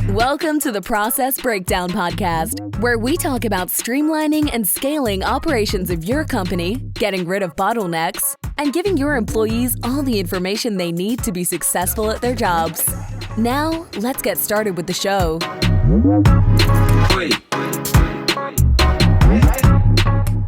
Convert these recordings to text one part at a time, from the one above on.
Welcome to the Process Breakdown Podcast, where we talk about streamlining and scaling operations of your company, getting rid of bottlenecks, and giving your employees all the information they need to be successful at their jobs. Now, let's get started with the show.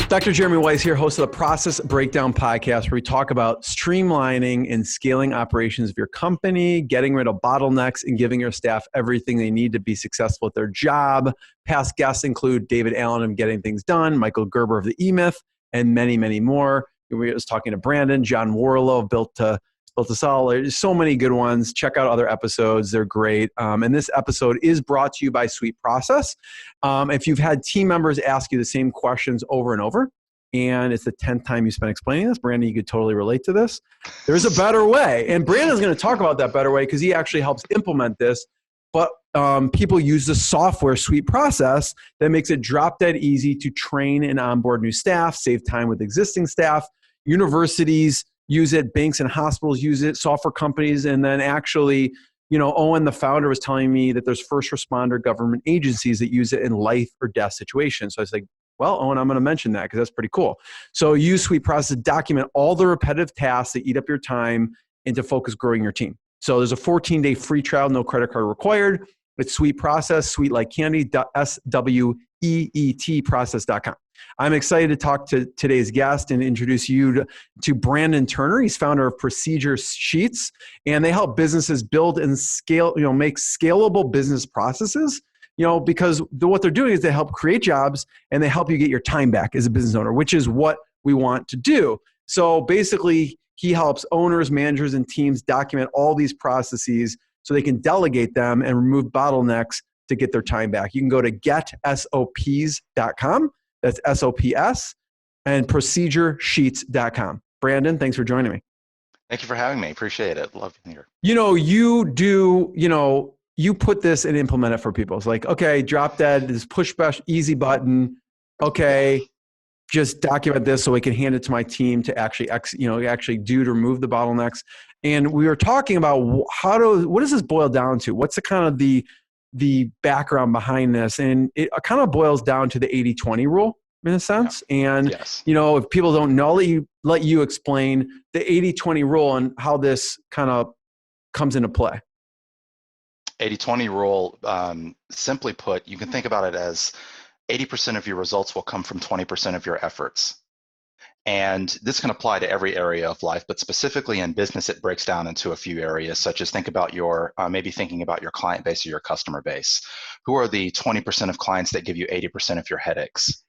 Dr. Jeremy Weisz here, host of the Process Breakdown Podcast, where we talk about streamlining and scaling operations of your company, getting rid of bottlenecks, and giving your staff everything they need to be successful at their job. Past guests include David Allen of Getting Things Done, Michael Gerber of The E-Myth, and many, many more. We were just talking to Brandon, John Warlow of Built to Sell. There's so many good ones. Check out other episodes. They're great. And this episode is brought to you by Sweet Process. If you've had team members ask you the same questions over and over, and it's the 10th time you spent explaining this, Brandon, you could totally relate to this. There's a better way. And Brandon's going to talk about that better way because he actually helps implement this. But people use the software Sweet Process that makes it drop dead easy to train and onboard new staff, save time with existing staff. Universities use it, banks and hospitals use it, software companies, and then actually, Owen, the founder, was telling me that there's first responder government agencies that use it in life or death situations. So I was like, well, Owen, I'm going to mention that because that's pretty cool. So use Sweet Process to document all the repetitive tasks that eat up your time and to focus growing your team. So there's a 14-day free trial, no credit card required. It's Sweet Process, sweet like candy, SWEET process.com. I'm excited to talk to today's guest and introduce you to Brandon Turner. He's founder of Procedure Sheets, and they help businesses build and scale, make scalable business processes, because what they're doing is they help create jobs and they help you get your time back as a business owner, which is what we want to do. So basically, he helps owners, managers, and teams document all these processes so they can delegate them and remove bottlenecks to get their time back. You can go to getsops.com. That's SOPS, and proceduresheets.com. Brandon, thanks for joining me. Thank you for having me. Appreciate it. Love being here. You put this and implement it for people. It's like, okay, drop dead, this push easy button. Okay, just document this so we can hand it to my team to actually do to remove the bottlenecks. And we were talking about what does this boil down to? What's the kind of the background behind this? And it kind of boils down to the 80-20 rule in a sense. Yeah. And, yes. If people don't know, let you explain the 80-20 rule and how this kind of comes into play. 80-20 rule, simply put, you can think about it as 80% of your results will come from 20% of your efforts. And this can apply to every area of life, but specifically in business, it breaks down into a few areas, such as think about maybe thinking about your client base or your customer base. Who are the 20% of clients that give you 80% of your headaches?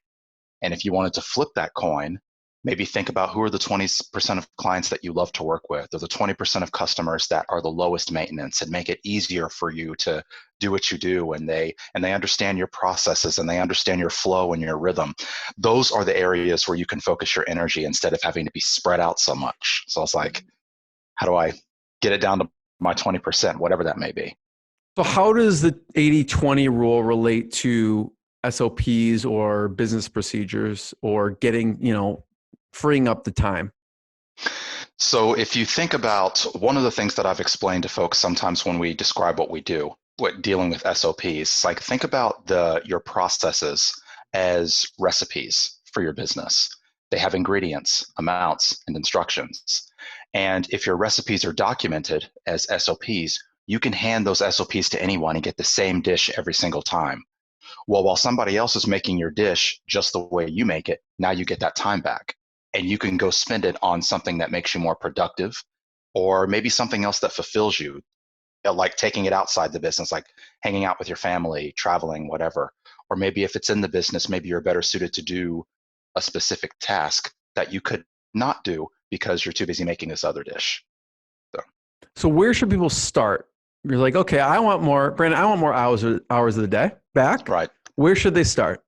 And if you wanted to flip that coin, maybe think about who are the 20% of clients that you love to work with, or the 20% of customers that are the lowest maintenance and make it easier for you to do what you do, and they understand your processes and they understand your flow and your rhythm. Those are the areas where you can focus your energy instead of having to be spread out so much. So it's like, how do I get it down to my 20%, whatever that may be? So how does the 80-20 rule relate to SOPs or business procedures or getting, freeing up the time? So if you think about one of the things that I've explained to folks sometimes when we describe what we do, dealing with SOPs, like think about your processes as recipes for your business. They have ingredients, amounts, and instructions. And if your recipes are documented as SOPs, you can hand those SOPs to anyone and get the same dish every single time. Well, while somebody else is making your dish just the way you make it, now you get that time back. And you can go spend it on something that makes you more productive, or maybe something else that fulfills you, like taking it outside the business, like hanging out with your family, traveling, whatever. Or maybe if it's in the business, maybe you're better suited to do a specific task that you could not do because you're too busy making this other dish. So where should people start? You're like, okay, I want more, Brandon, I want more hours of the day back. Right. Where should they start?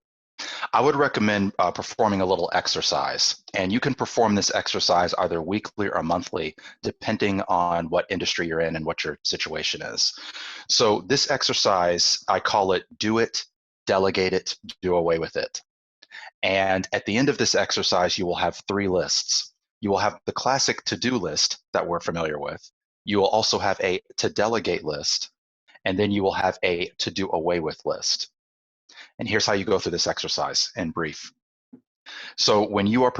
I would recommend performing a little exercise, and you can perform this exercise either weekly or monthly, depending on what industry you're in and what your situation is. So this exercise, I call it do it, delegate it, do away with it. And at the end of this exercise, you will have 3 lists. You will have the classic to-do list that we're familiar with. You will also have a to-delegate list, and then you will have a to-do-away-with list. And here's how you go through this exercise in brief. So when you are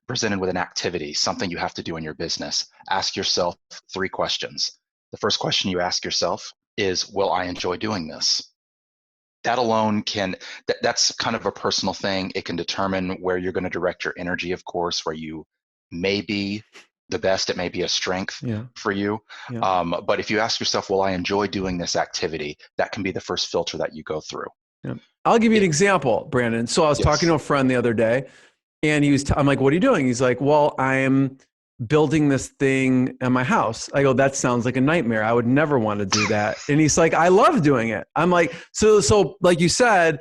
presented with an activity, something you have to do in your business, ask yourself 3 questions. The first question you ask yourself is, will I enjoy doing this? That alone that's kind of a personal thing. It can determine where you're going to direct your energy, of course, where you may be the best. It may be a strength for you. Yeah. But if you ask yourself, will I enjoy doing this activity? That can be the first filter that you go through. Yeah. I'll give you an example, Brandon. So I was talking to a friend the other day, and I'm like, what are you doing? He's like, well, I'm building this thing in my house. I go, that sounds like a nightmare. I would never want to do that. And he's like, I love doing it. I'm like, so like you said,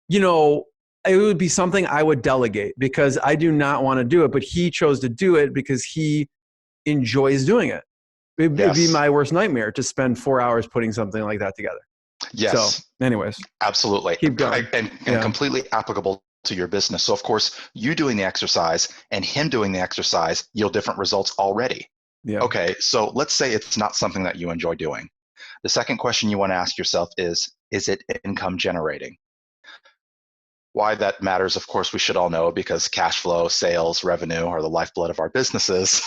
you know, it would be something I would delegate because I do not want to do it, but he chose to do it because he enjoys doing it. It'd be my worst nightmare to spend 4 hours putting something like that together. Yes. So anyways, absolutely. Keep going. And completely applicable to your business. So of course, you doing the exercise and him doing the exercise yield different results already. Yeah. Okay, so let's say it's not something that you enjoy doing. The second question you want to ask yourself is it income generating? Why that matters, of course, we should all know, because cash flow, sales, revenue are the lifeblood of our businesses.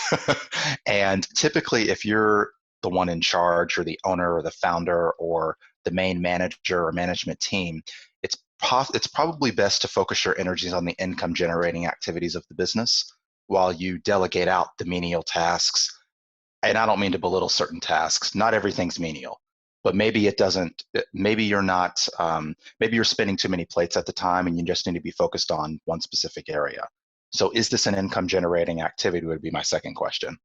And typically, if you're the one in charge or the owner or the founder or the main manager or management team, it's probably best to focus your energies on the income generating activities of the business while you delegate out the menial tasks. And I don't mean to belittle certain tasks. Not everything's menial, but maybe you're spinning too many plates at the time and you just need to be focused on one specific area. So is this an income generating activity would be my second question.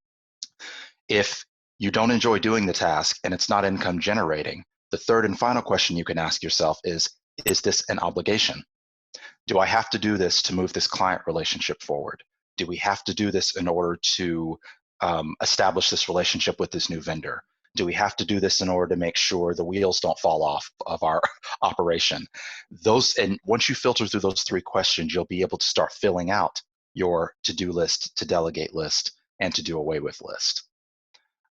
If you don't enjoy doing the task and it's not income generating, the third and final question you can ask yourself is this an obligation? Do I have to do this to move this client relationship forward? Do we have to do this in order to establish this relationship with this new vendor? Do we have to do this in order to make sure the wheels don't fall off of our operation? And once you filter through those 3 questions, you'll be able to start filling out your to-do list, to delegate list, and to do away with list.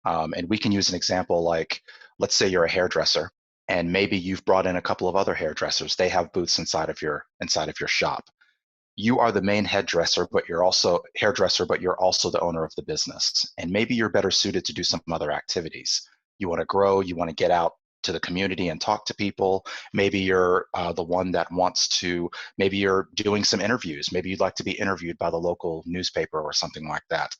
And we can use an example like, let's say you're a hairdresser, and maybe you've brought in a couple of other hairdressers. They have booths inside of your shop. You are the main hairdresser, but you're also the owner of the business. And maybe you're better suited to do some other activities. You want to grow, you want to get out to the community and talk to people. Maybe you're the one that maybe you're doing some interviews. Maybe you'd like to be interviewed by the local newspaper or something like that.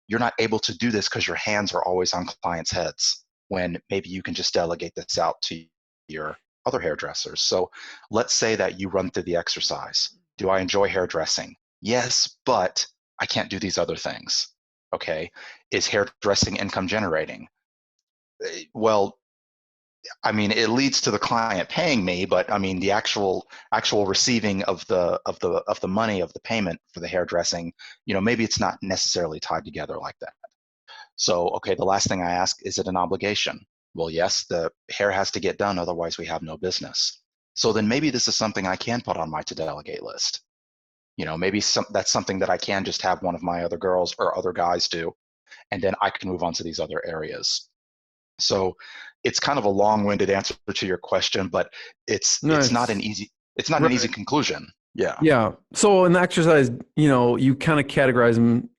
You're not able to do this because your hands are always on clients' heads, when maybe you can just delegate this out to your other hairdressers. So let's say that you run through the exercise. Do I enjoy hairdressing? Yes, but I can't do these other things. Okay. Is hairdressing income generating? Well, I mean, it leads to the client paying me, but I mean, the actual receiving of the money of the payment for the hairdressing, maybe it's not necessarily tied together like that. So, okay, the last thing I ask, is it an obligation? Well, yes, the hair has to get done, otherwise we have no business. So then maybe this is something I can put on my to delegate list. Maybe that's something that I can just have one of my other girls or other guys do, and then I can move on to these other areas. So it's kind of a long-winded answer to your question, but it's not an easy conclusion. Yeah. Yeah. So in the exercise, you kind of categorize them,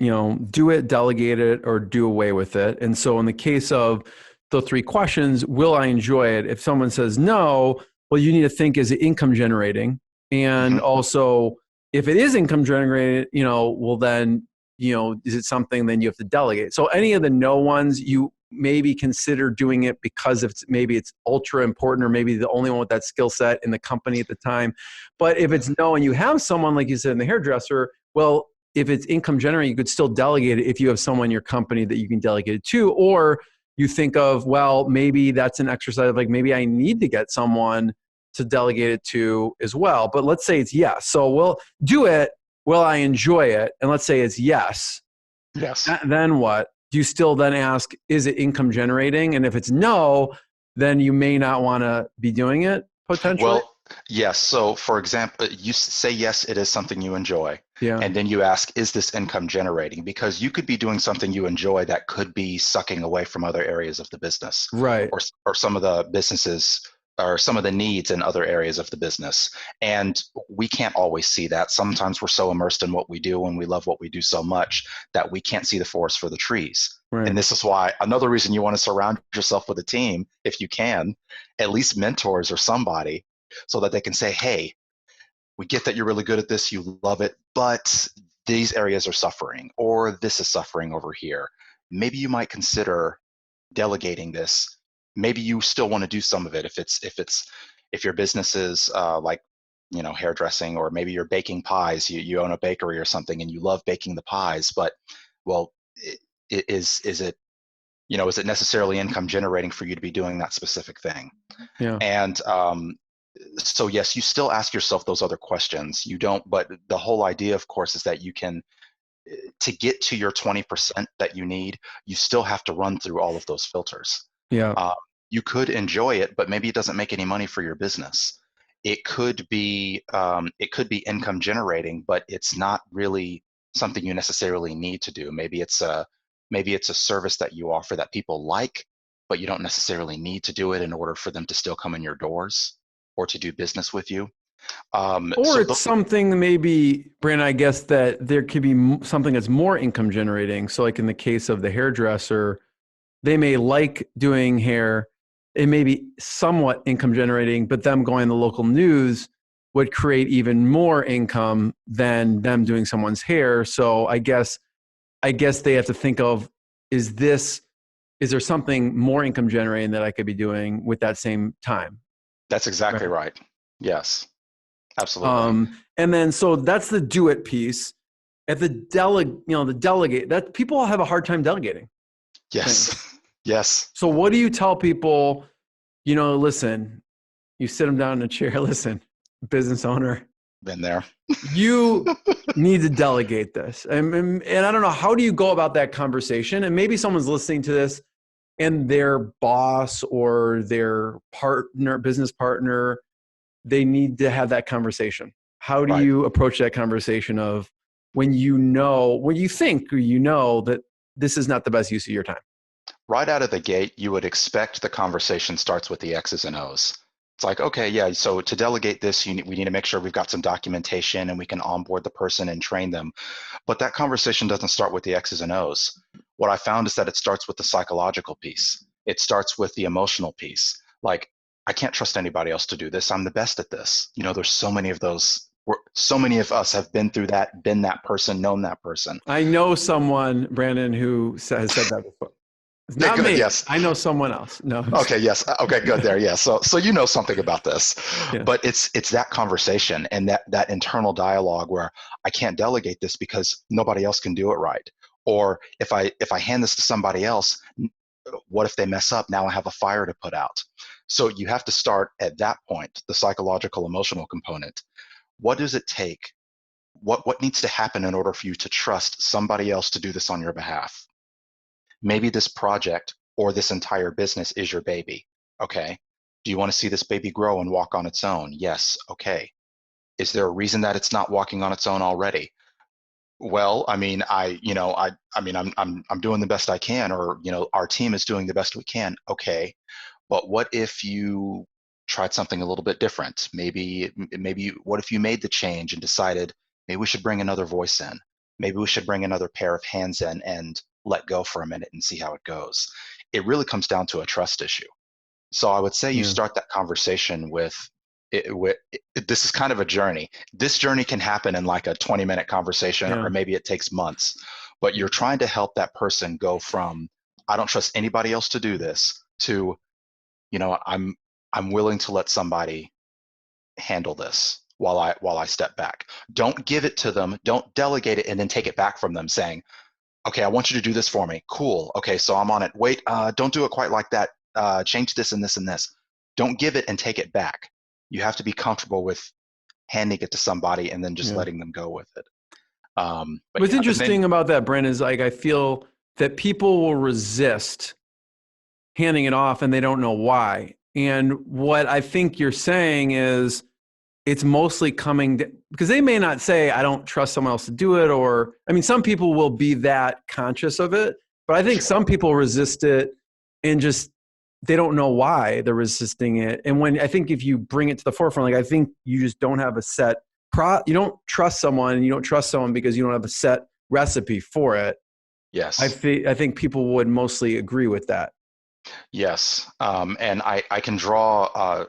do it, delegate it, or do away with it. And so in the case of the 3 questions, will I enjoy it? If someone says no, well, you need to think, is it income generating? And also, if it is income generating, well then, is it something then you have to delegate? So any of the no ones, you maybe consider doing it because maybe it's ultra important, or maybe the only one with that skill set in the company at the time. But if it's no, and you have someone, like you said, in the hairdresser, well, if it's income generating, you could still delegate it if you have someone in your company that you can delegate it to. Or you think of, well, maybe that's an exercise of like, maybe I need to get someone to delegate it to as well. But let's say it's yes. So we'll do it. Will I enjoy it? And let's say it's yes. Yes. Then what? Do you still then ask, is it income generating? And if it's no, then you may not want to be doing it potentially? Well, yes. So for example, you say yes, it is something you enjoy. Yeah. And then you ask, is this income generating? Because you could be doing something you enjoy that could be sucking away from other areas of the business, Right. or some of the businesses, or some of the needs in other areas of the business. And we can't always see that. Sometimes we're so immersed in what we do and we love what we do so much that we can't see the forest for the trees. Right. And this is why another reason you want to surround yourself with a team, if you can, at least mentors or somebody, so that they can say, hey, we get that you're really good at this, you love it, but these areas are suffering, or this is suffering over here. Maybe you might consider delegating this. Maybe you still want to do some of it if your business is like, hairdressing, or maybe you're baking pies, you own a bakery or something and you love baking the pies, but well, is it is it necessarily income generating for you to be doing that specific thing? Yeah. And so yes, you still ask yourself those other questions. You don't, but the whole idea, of course, is that you can, to get to your 20% that you need, you still have to run through all of those filters. Yeah. You could enjoy it, but maybe it doesn't make any money for your business. It could be income generating, but it's not really something you necessarily need to do. Maybe it's a service that you offer that people like, but you don't necessarily need to do it in order for them to still come in your doors or to do business with you. Or it's something maybe, Brandon, I guess that there could be something that's more income generating. So like in the case of the hairdresser, they may like doing hair. It may be somewhat income generating, but them going to the local news would create even more income than them doing someone's hair. So I guess they have to think of, is there something more income generating that I could be doing with that same time? That's exactly right. Yes, absolutely. And then, so that's the do it piece. At the delegate, that people have a hard time delegating. Yes. Things. Yes. So what do you tell people? Listen, you sit them down in a chair. Listen, business owner, Been there. You need to delegate this. And I don't know, how do you go about that conversation? And maybe someone's listening to this and their boss or their business partner, they need to have that conversation. How do you approach that conversation of when you think that this is not the best use of your time? Right out of the gate, you would expect the conversation starts with the X's and O's. It's like, okay, yeah, so to delegate this, we need to make sure we've got some documentation and we can onboard the person and train them. But that conversation doesn't start with the X's and O's. What I found is that it starts with the psychological piece. It starts with the emotional piece. Like, I can't trust anybody else to do this. I'm the best at this. There's so many of those. So many of us have been through that, been that person, known that person. I know someone, Brandon, who has said that before. It's not good, me. Yes. I know someone else. No. Okay. Yes. Okay. Good. There. Yeah. So you know something about this, Yeah. But it's that conversation and that internal dialogue where I can't delegate this because nobody else can do it right. Or if I hand this to somebody else, what if they mess up? Now I have a fire to put out. So you have to start at that point, the psychological, emotional component. What does it take? What needs to happen in order for you to trust somebody else to do this on your behalf? Maybe this project or this entire business is your baby. Okay. Do you want to see this baby grow and walk on its own? Yes. Okay. Is there a reason that it's not walking on its own already? Well, I'm doing the best I can, or, our team is doing the best we can. Okay. But what if you tried something a little bit different? Maybe what if you made the change and decided maybe we should bring another voice in? Maybe we should bring another pair of hands in and let go for a minute and see how it goes. It really comes down to a trust issue. So I would say you start that conversation with this is kind of a journey. This journey can happen in like a 20-minute conversation, or maybe it takes months, but you're trying to help that person go from, I don't trust anybody else to do this, to, I'm willing to let somebody handle this while I step back. Don't give it to them. Don't delegate it and then take it back from them saying, okay, I want you to do this for me. Cool. Okay, so I'm on it. Wait, don't do it quite like that. Change this and this and this. Don't give it and take it back. You have to be comfortable with handing it to somebody and then just letting them go with it. What's interesting about that, Brent, is like I feel that people will resist handing it off and they don't know why. And what I think you're saying is it's mostly because they may not say, I don't trust someone else to do it. Or, I mean, some people will be that conscious of it, but I think some people resist it and just, they don't know why they're resisting it. And I think if you bring it to the forefront, like I think you just don't have a set you don't trust someone, and you don't trust someone because you don't have a set recipe for it. Yes. I think people would mostly agree with that. Yes. And I can draw,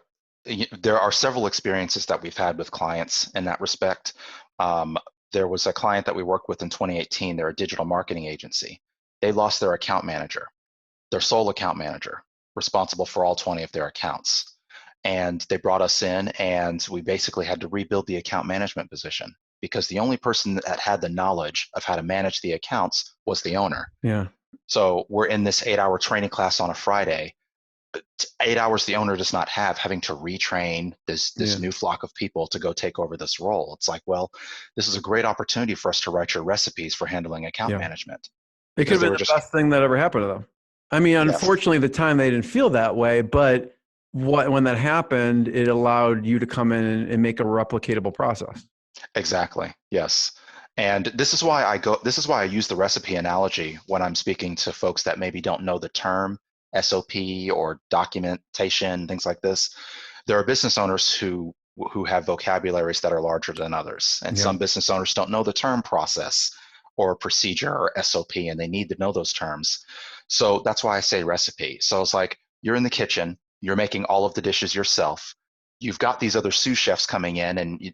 there are several experiences that we've had with clients in that respect. There was a client that we worked with in 2018. They're a digital marketing agency. They lost their account manager, their sole account manager, responsible for all 20 of their accounts. And they brought us in, and we basically had to rebuild the account management position because the only person that had the knowledge of how to manage the accounts was the owner. Yeah. So we're in this 8-hour training class on a Friday. 8 hours the owner does not have, having to retrain this new flock of people to go take over this role. It's like, well, this is a great opportunity for us to write your recipes for handling account management. It could have been the best thing that ever happened to them. I mean, unfortunately, at the time they didn't feel that way, but when that happened, it allowed you to come in and make a replicatable process. Exactly. Yes. And this is why I use the recipe analogy when I'm speaking to folks that maybe don't know the term SOP or documentation, things like this. There are business owners who have vocabularies that are larger than others. And some business owners don't know the term process or procedure or SOP, and they need to know those terms. So that's why I say recipe. So it's like, you're in the kitchen, you're making all of the dishes yourself. You've got these other sous chefs coming in, and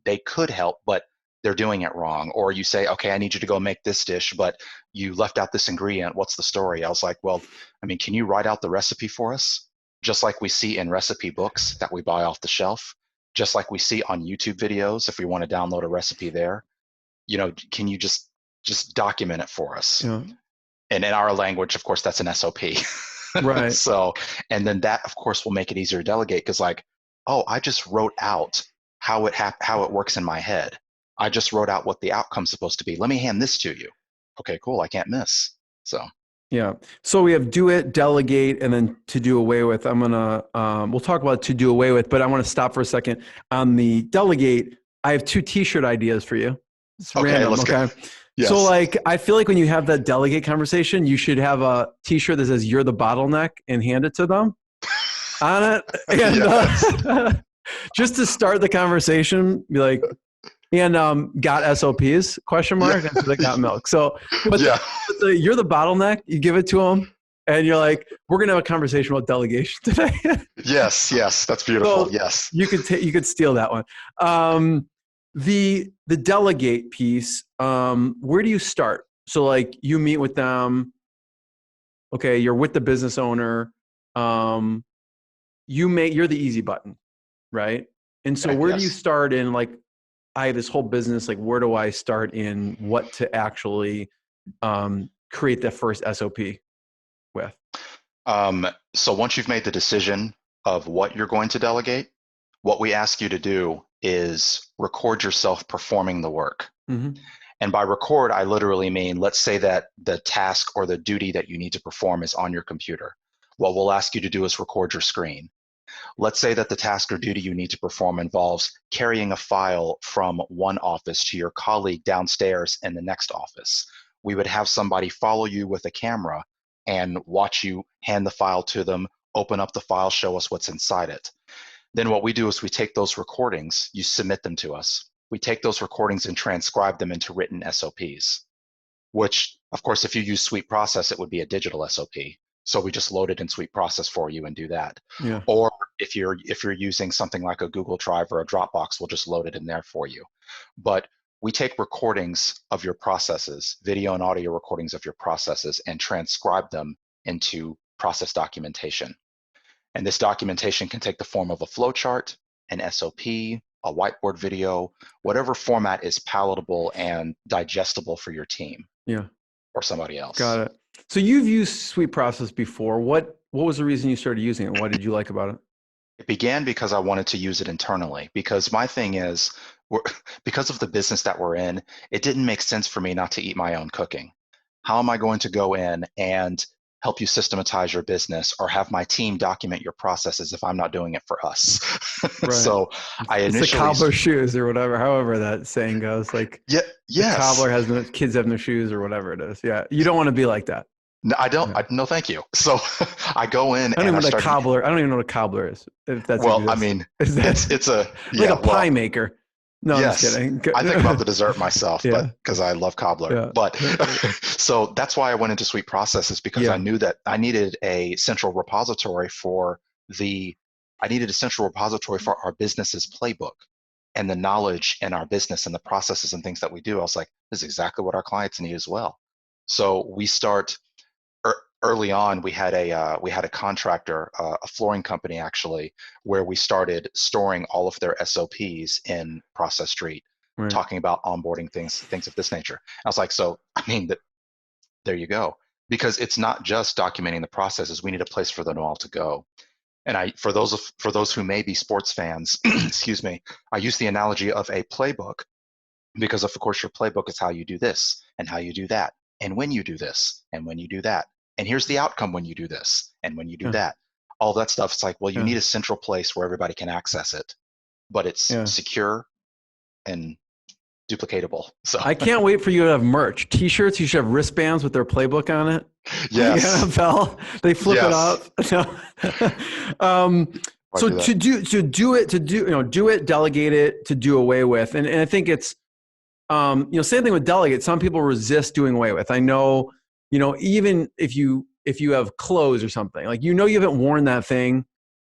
they could help, but they're doing it wrong. Or you say, okay, I need you to go make this dish, but you left out this ingredient. What's the story? I was like, well, I mean, can you write out the recipe for us? Just like we see in recipe books that we buy off the shelf, just like we see on YouTube videos, if we want to download a recipe there, can you just document it for us? Yeah. And in our language, of course, that's an SOP. Right. So, and then that, of course, will make it easier to delegate because, like, oh, I just wrote out how it works in my head. I just wrote out what the outcome's supposed to be. Let me hand this to you. Okay, cool. I can't miss. So. Yeah. So we have do it, delegate, and then to do away with. I'm gonna we'll talk about to do away with, but I want to stop for a second on the delegate. I have 2 T-shirt ideas for you. It's random. Let's go. Yes. So I feel like when you have that delegate conversation, you should have a T-shirt that says "You're the bottleneck" and hand it to them on it, and just to start the conversation, be like, and got SOPs ? And so they got milk. So, but you're the bottleneck. You give it to them, and you're like, we're gonna have a conversation about delegation today. Yes, that's beautiful. So yes, you could steal that one. The delegate piece, where do you start? So like you meet with them, okay, you're with the business owner, you're the easy button, right? And so where do you start in, like, I have this whole business, like where do I start in what to actually create that first SOP with? So once you've made the decision of what you're going to delegate, what we ask you to do is record yourself performing the work. Mm-hmm. And by record, I literally mean, let's say that the task or the duty that you need to perform is on your computer. What we'll ask you to do is record your screen. Let's say that the task or duty you need to perform involves carrying a file from one office to your colleague downstairs in the next office. We would have somebody follow you with a camera and watch you hand the file to them, open up the file, show us what's inside it. Then what we do is we take those recordings, you submit them to us. We take those recordings and transcribe them into written SOPs, which, of course, if you use Suite Process, it would be a digital SOP. So we just load it in Suite Process for you and do that. Yeah. Or if you're using something like a Google Drive or a Dropbox, we'll just load it in there for you. But we take recordings of your processes, video and audio recordings of your processes, and transcribe them into process documentation. And this documentation can take the form of a flowchart, an SOP, a whiteboard video, whatever format is palatable and digestible for your team. Yeah. Or somebody else. Got it. So you've used Suite Process before. What was the reason you started using it? What did you like about it? It began because I wanted to use it internally, because my thing is, because of the business that we're in, it didn't make sense for me not to eat my own cooking. How am I going to go in and help you systematize your business or have my team document your processes if I'm not doing it for us. Right. So I initially— It's the cobbler's shoes or whatever, however that saying goes. Like, yeah, yes. The cobbler has no kids have no shoes or whatever it is. Yeah. You don't want to be like that. No, I don't. Yeah. No, thank you. So I go in I don't and even know what a cobbler. I don't even know what a cobbler is. If that's well, exists. I mean, is that it's a like a pie maker. No, yes. I'm just kidding. I think about the dessert myself, Yeah. but because I love cobbler. Yeah. But so that's why I went into suite processes, because I knew that I needed a central repository for our business's playbook and the knowledge in our business and the processes and things that we do. I was like, this is exactly what our clients need as well. So we start early on. We had a contractor, a flooring company actually, where we started storing all of their SOPs in Process Street, Right. talking about onboarding things of this nature. I was like, so I mean, there you go, because it's not just documenting the processes. We need a place for them all to go. And for those who may be sports fans, excuse me, I use the analogy of a playbook, because of course your playbook is how you do this and how you do that, and when you do this and when you do that, and here's the outcome when you do this and when you do that. All that stuff. It's like, well, you need a central place where everybody can access it, but it's secure and duplicatable. So I can't wait for you to have merch. T-shirts, you should have wristbands with their playbook on it. Yes. The NFL, they flip it up. So do it, delegate it, to do away with. And I think it's, same thing with delegate. Some people resist doing away with. I know, even if you have clothes or something, like, you haven't worn that thing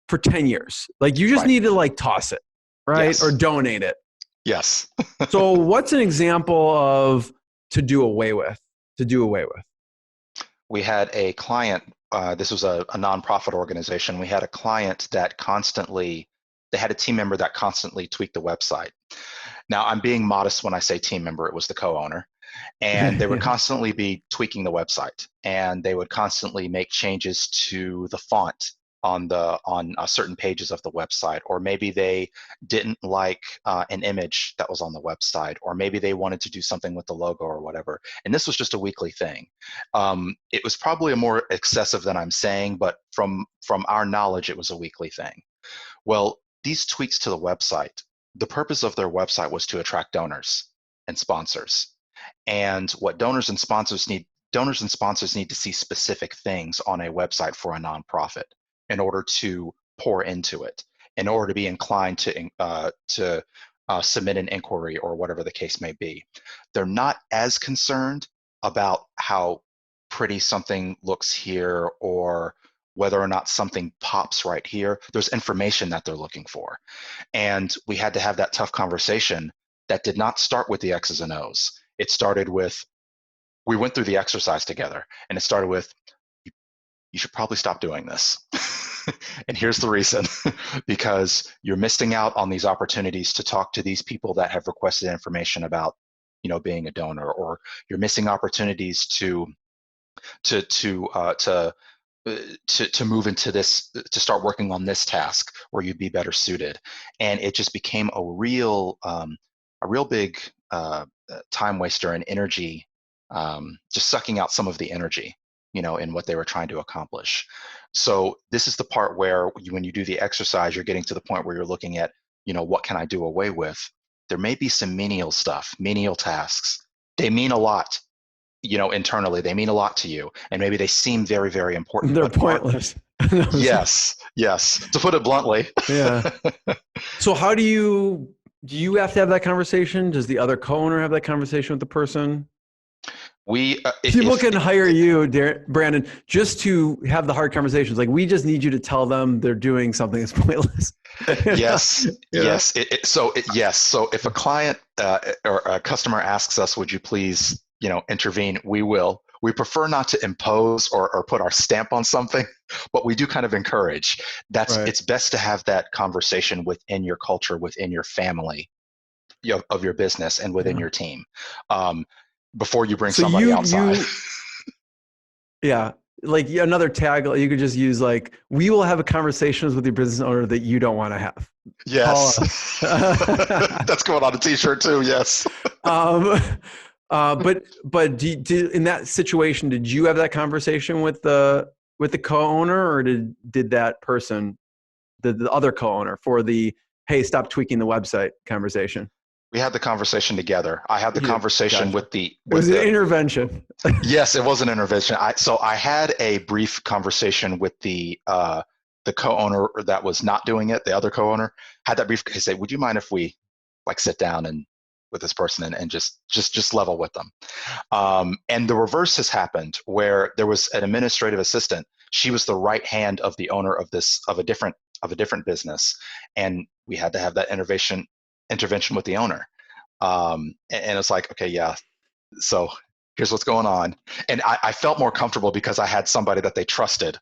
for 10 years, like, you just need to like toss it, right? Yes. Or donate it. Yes. So what's an example of to do away with? We had a client, this was a nonprofit organization. We had a client that they had a team member that constantly tweaked the website. Now, I'm being modest when I say team member. It was the co-owner. And they would constantly be tweaking the website, and they would constantly make changes to the font on certain pages of the website, or maybe they didn't like an image that was on the website, or maybe they wanted to do something with the logo or whatever. And this was just a weekly thing. It was probably more excessive than I'm saying, but from our knowledge, it was a weekly thing. Well, these tweaks to the website, the purpose of their website was to attract donors and sponsors. And what donors and sponsors need to see specific things on a website for a nonprofit in order to pour into it, in order to be inclined to submit an inquiry or whatever the case may be. They're not as concerned about how pretty something looks here or whether or not something pops right here. There's information that they're looking for. And we had to have that tough conversation that did not start with the X's and O's. It started with, we went through the exercise together, and it started with, you should probably stop doing this. And here's the reason, because you're missing out on these opportunities to talk to these people that have requested information about, being a donor, or you're missing opportunities to move into this, to start working on this task where you'd be better suited. And it just became a real big time waster and energy, just sucking out some of the energy, in what they were trying to accomplish. So this is the part where when you do the exercise, you're getting to the point where you're looking at, what can I do away with? There may be some menial stuff, menial tasks. They mean a lot, internally. They mean a lot to you, and maybe they seem very, very important. They're pointless. Yes. To put it bluntly. Yeah. So how do you have to have that conversation? Does the other co-owner have that conversation with the person? People can hire you, Brandon, just to have the hard conversations. Like, we just need you to tell them they're doing something that's pointless. Yes. Yes. So if a client or a customer asks us, would you please, intervene? We will. We prefer not to impose or put our stamp on something, but we do kind of encourage. It's best to have that conversation within your culture, within your family of your business, and within your team. Before you bring somebody outside. Like another tag, you could just use like, we will have a conversations with your business owner that you don't want to have. Yes. That's going on a t-shirt too. Yes. But in that situation, did you have that conversation with the co-owner, or did that person, the other co-owner, for the, hey, stop tweaking the website conversation? We had the conversation together. I had the conversation with the... It was an intervention. Yes, it was an intervention. So I had a brief conversation with the co-owner that was not doing it. The other co-owner had that brief. He said, "Would you mind if we sit down and with this person and just level with them?" And the reverse has happened, where there was an administrative assistant. She was the right hand of the owner of a different business, and we had to have that intervention with the owner. And it's like, okay, yeah, so here's what's going on. And I felt more comfortable because I had somebody that they trusted,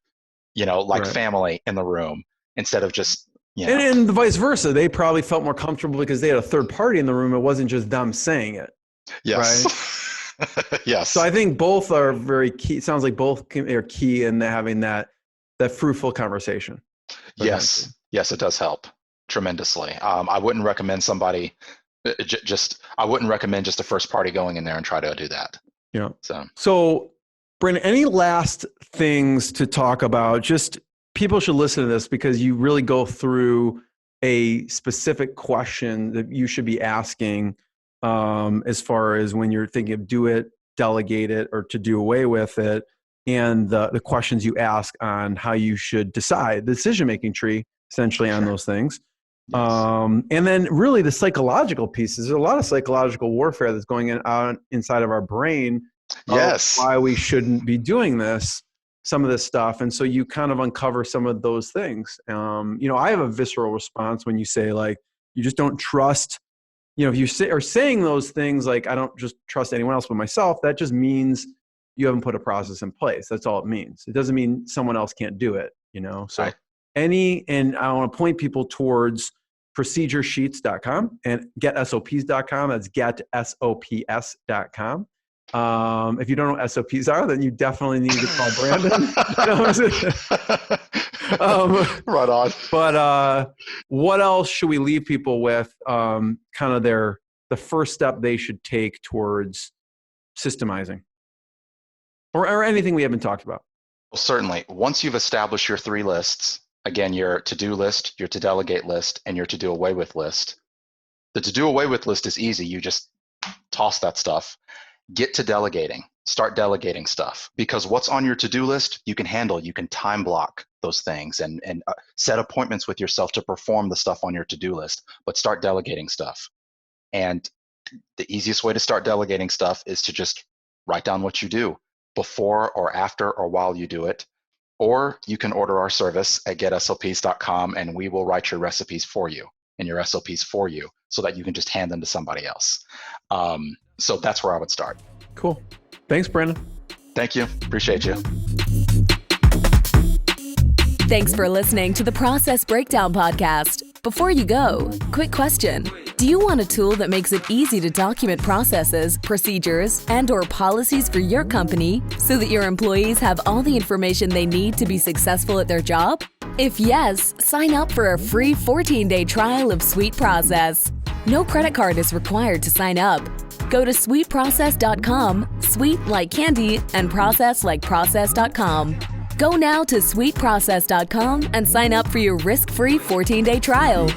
like family in the room, instead of just, And the vice versa. They probably felt more comfortable because they had a third party in the room. It wasn't just them saying it. Yes. Right? Yes. So I think both are very key. It sounds like both are key in having that fruitful conversation. Yes. Yes, it does help tremendously. I wouldn't recommend somebody I wouldn't recommend just a first party going in there and try to do that. Yeah. So Brandon, any last things to talk about? Just people should listen to this because you really go through a specific question that you should be asking as far as when you're thinking of do it, delegate it, or to do away with it, and the questions you ask on how you should decide, the decision-making tree essentially on those things. Yes. And then really the psychological pieces. There's a lot of psychological warfare that's going on inside of our brain. Yes. Why we shouldn't be doing some of this stuff. And so you kind of uncover some of those things. I have a visceral response when you say, like, you just don't trust, if you are saying those things, like, I don't just trust anyone else but myself, that just means you haven't put a process in place. That's all it means. It doesn't mean someone else can't do it, So right. And I want to point people towards proceduresheets.com and getsops.com. That's getsops.com. If you don't know what SOPs are, then you definitely need to call Brandon. Right on. But what else should we leave people with? Kind of the first step they should take towards systemizing, or anything we haven't talked about. Well, certainly. Once you've established your 3 lists, again, your to-do list, your to-delegate list, and your to-do away with list. The to-do away with list is easy. You just toss that stuff. Get to delegating. Start delegating stuff, because what's on your to-do list, you can handle. You can time block those things and set appointments with yourself to perform the stuff on your to-do list, but start delegating stuff. And the easiest way to start delegating stuff is to just write down what you do before or after or while you do it. Or you can order our service at getsops.com, and we will write your recipes for you and your SOPs for you so that you can just hand them to somebody else. So that's where I would start. Cool. Thanks, Brandon. Thank you. Appreciate you. Thanks for listening to the Process Breakdown Podcast. Before you go, quick question. Do you want a tool that makes it easy to document processes, procedures, and/or policies for your company so that your employees have all the information they need to be successful at their job? If yes, sign up for a free 14-day trial of Sweet Process. No credit card is required to sign up. Go to sweetprocess.com, sweet like candy, and process like process.com. Go now to sweetprocess.com and sign up for your risk-free 14-day trial.